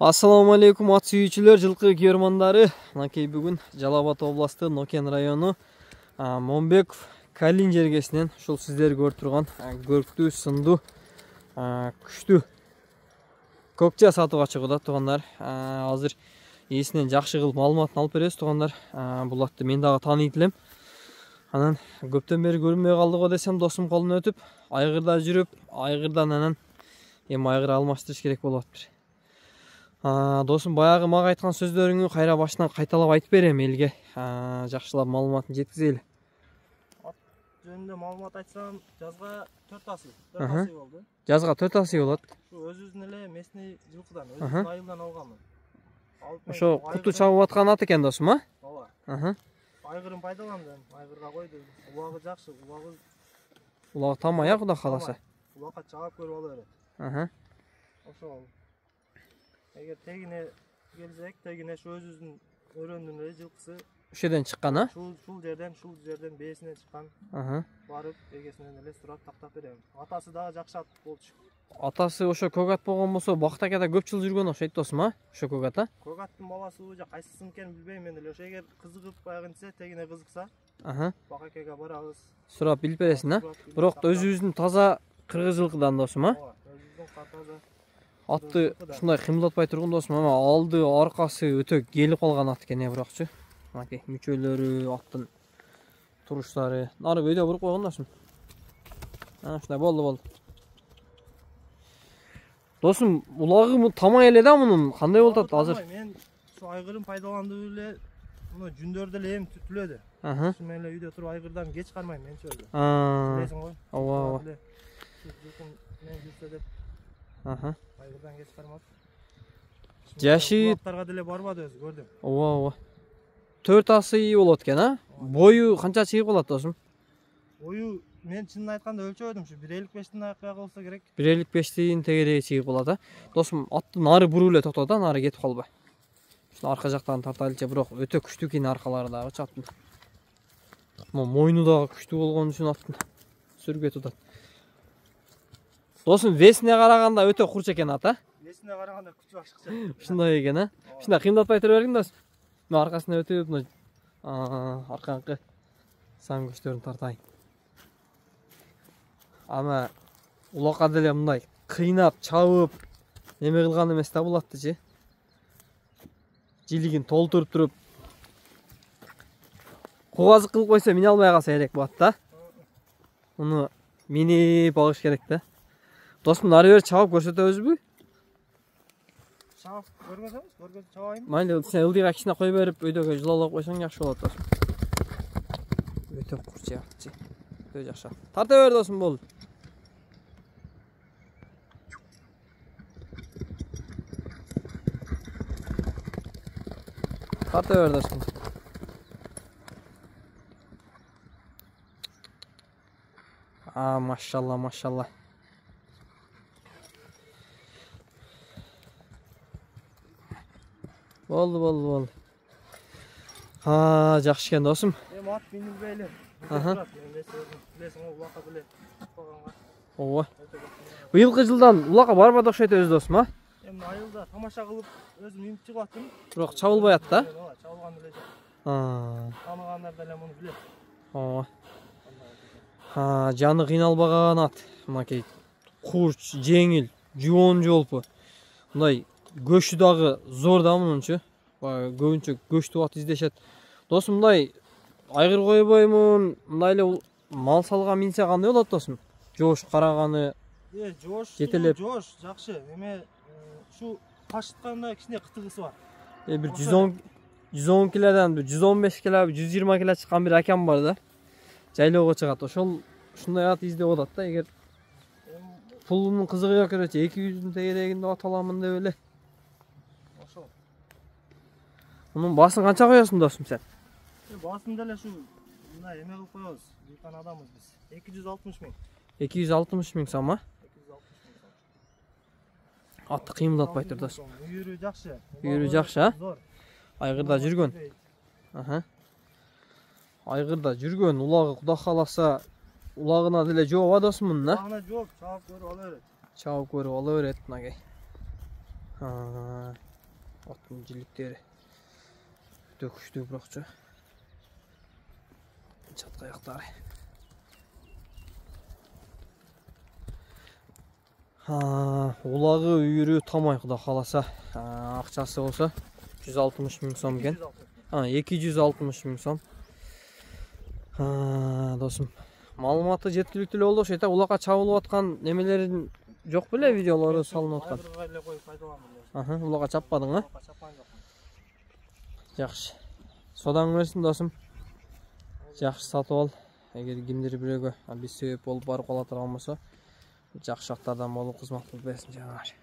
Assalamu alaikum ат сүйүүчүлөр, жылкы көрмандары. Мынакей бүгүн Жалал Абад областы Нокен району Момбеков Калин жергесинен ушул сиздер көрүп турган көрктүү, сындуу, күчтүү көкча сатууга чыгууда туугандар. Азыр ээсинен жакшы кылып маалыматын алып беребиз туугандар. Бул атты мен дагы тааныйт элем. Анан көптөн бери көрүнбөй калды го десем, досум колуна өтүп, айгырда жүрүп, айгырдан анан айгыр алмаштырыш керек болуп атыптыр. Досым, баягы мага айткан сөздөрүңү кайра башынан кайталап айтып берем элге. Жакшылап маалыматын жеткизели. Ат жөнүндө маалымат айтсам, жазга 4 асый болду. Жазга 4 асый болот. Шу өзүбүздүн эле местный жылкыдан, өзүбүздүн айылдан алганмын. Ошо куту чабып аткан ат экен досум, а? Ооба. Айгырын пайдаландым, айгырга койдум. Улагы жакшы, улагы тамай, Кудай кааласа. Улагка чаап көрүп ала берет. Ошол. Эгер тегине келсек, тегине шу өзүбүздүн өрөндүн эле жылкысы. Ушул жерден чыккан, а? Шул жерден бээсинен чыккан. Барып, эгесинен эле сурап тактап берем. Атасы дагы жакшы ат болчу. Атасы ошо көк ат болгон болсо, Бактакада көп жыл жүргөн окшойт досум, а? Ошо көк ат, а? Көк аттын баласы же кайсысын экенин билбейм мен эле. Ошо эгер кызыгып баягынча, тегине кызыкса, Бакакеге барабыз. Сурап билип бересиң, а? Бирок өзүбүздүн таза кыргыз жылкыдан досум, а? Өзүбүздүн таза. Атты ушундай кыймылдатпай тургун досум, ама алды, аркасы өтө келип калган ат экен, бирокчу. Мынакей мүчөлөрү, аттын туруштары. Нары бөйдө буруп койгон досум. Ушундай болду. Досум, улагы тамай эле да мунун. Кандай болуп атат азыр? Мен ушу айгырын пайдаландып эле, муну жүндөрдө эле эм түтүлөдү. Ушу мен эле үйдө туруп айгырдан кеч кармайм менчи өзү. Билесиң го? Ооба. Мен жүрсө деп. Айгырдан кеч кармап. Жашы аттарга деле барбады өзү, көрдүм. Ооба. 4 асый болот экен, а? Бою канча чыгып калат досум? Бою мен чынын айтканда өлчөдүм, ушу 1.55-тин аякка болсо керек. 1.55-тин тегереги чыгып калат, а? Досум, атты нары буруп эле токтот, нары кетип калбай. Ушул арка жактан тартайлычы, бирок өтө күчтүү экен аркалары дагы аттын. Мойну дагы күчтүү болгон үчүн аттын сүргө тутат. Досум, весине караганда өтө курч экен ат, а? Весине караганда күчү башкача. Ушундай экен, а? Ушундай кыймылдатпай тура бергин досум. Мен аркасына өтүп, аркаңкы сан күчтөрүн тартайын. Ама улакка деле мындай кыйнап, чабып, неме кылган эмес да бул аттычы. Жилигин толтуруп туруп кубазык кылып койсо мине албай калса керек бу атта. Муну минип алыш керек да. Досум, нары бери чабып көрсөтөбүзбү? Чабып көргөзөбүз, чабайын. Майлы, сен ылдыйга кичине кой берип, өйдөгө жылалап койсоң жакшы болот досум. Өтө курч ятчы. Өтө жакшы. Тарта бер досум, болду. Тарта бер досум. Машалла. Болду. Жакшы экен досум. Ат минилбейли. Билесиң го, улакка деле койгонго. Ооба. Быйылкы жылдан улакка барбады окшойт өзү досум, а? Эми айылда тамаша кылып өзүм минип чыгып аттым. Бирок чабылбай атты, Ооба, чабылган эле жок. Тааныгандар деле муну билет. Ооба. Жаны кыйналбаган ат. Мынакей курч, жеңил, жуон жолпу. Мындай көшү дагы зор да мунунчу. Көбүнчө көчтүү ат издешет. Досум, мындай айгыр койбоймун, мындай эле мал салга минсе кандай болот досум? Жоош караганы. Жоош, жетелеп. Жоош жакшы. Эме ушу ташытканда кичине кытыгысы бар. Бир 110 килодон 115 кило, 120 кило чыккан бир акам бар да. Жайлоого чыгат. Ушундай ат издеп атат да. Эгер пулунун кызыгыга көрөчү 200-дүн тегерегинде ат аламын деп эле. Ошол. Мунун баасын канча коесуң досум сен? Баасын деле шу мындай эме кылып коебуз. Жыйкан адамбыз биз. 260 миң. 260 миң сом, а? 260 миң сом. Атты кыймылдатпай тур досум. Үйүрү жакшы. Үйүрү жакшы, а? Зор. Айгырда жүргөн. Айгырда жүргөн, улагы Кудай кааласа улагына деле жооба досум мунун, а? Улагына жооп, чабып көрүп ала берет. Чабып көрүп ала берет, мынакей. Аттың жиликтери төкүштүү бирокчу. Чатка аяктары. Улагы үйүрү тамай куда каласа, акчасы болсо 160 миң сом экен. 260 миң сом. Досум, маалыматы жеткиликтүү эле болду окшойт. Улакка чабылып аткан немелерин жок беле, видеолору салынып аткан. Улакка чаппадың, а? Жакшы. Содан берсин досум. Жакшы сатып ал. Эгер кимдир бирөөгө биз себеп болуп барып кала турган болсо, жакшы жактардан болуп кызмат кылып берсин жанагы.